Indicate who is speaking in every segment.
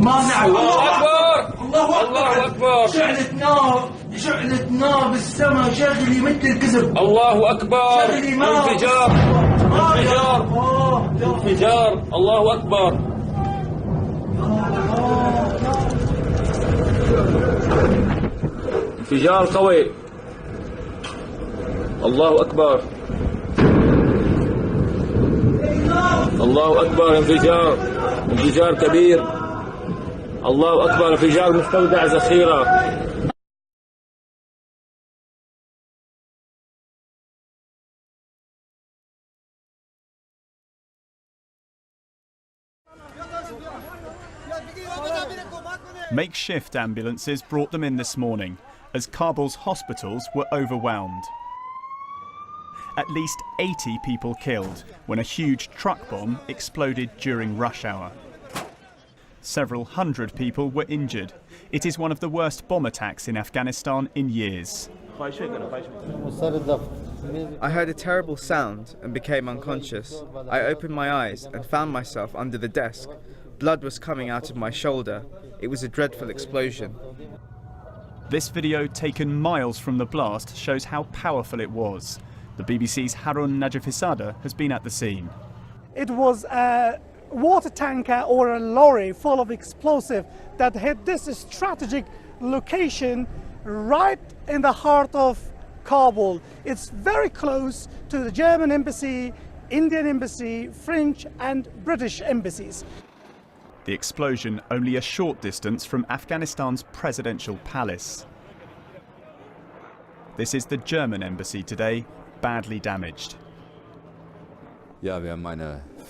Speaker 1: ما نعرف.
Speaker 2: الله أكبر
Speaker 1: الله
Speaker 2: الله أكبر.
Speaker 1: شعلة نار بالسماء شغلي مثل الكذب.
Speaker 2: الله أكبر. انفجار انفجار انفجار. الله أكبر. انفجار قوي. الله أكبر. الله أكبر. انفجار كبير. الله أكبر. انفجار مستودع ذخيرة.
Speaker 3: Makeshift ambulances brought them in this morning as Kabul's hospitals were overwhelmed. At least 80 people killed when a huge truck bomb exploded during rush hour. Several hundred people were injured. It is one of the worst bomb attacks in Afghanistan in years.
Speaker 4: I heard a terrible sound and became unconscious. I opened my eyes and found myself under the desk. Blood was coming out of my shoulder. It was a dreadful explosion.
Speaker 3: This video, taken miles from the blast, shows how powerful it was. The BBC's Harun Najafizadeh has been at the scene.
Speaker 5: It was a water tanker or a lorry full of explosive that hit this strategic location right in the heart of Kabul. It's very close to the German embassy, Indian embassy, French and British embassies.
Speaker 3: The explosion only a short distance from Afghanistan's presidential palace. This is the German embassy today, badly damaged.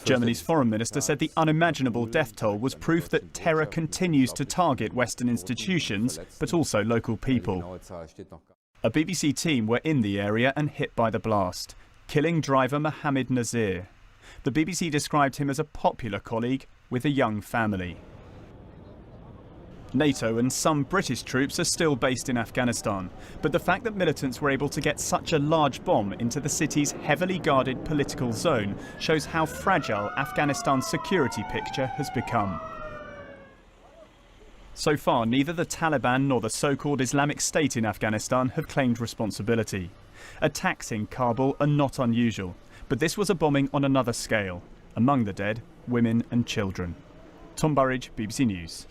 Speaker 3: Germany's foreign minister said the unimaginable death toll was proof that terror continues to target Western institutions, but also local people. A BBC team were in the area and hit by the blast, killing driver Mohammed Nazir. The BBC described him as a popular colleague with a young family. NATO and some British troops are still based in Afghanistan, but the fact that militants were able to get such a large bomb into the city's heavily guarded political zone shows how fragile Afghanistan's security picture has become. So far, neither the Taliban nor the so-called Islamic State in Afghanistan have claimed responsibility. Attacks in Kabul are not unusual, but this was a bombing on another scale. Among the dead, women and children. Tom Burridge, BBC News.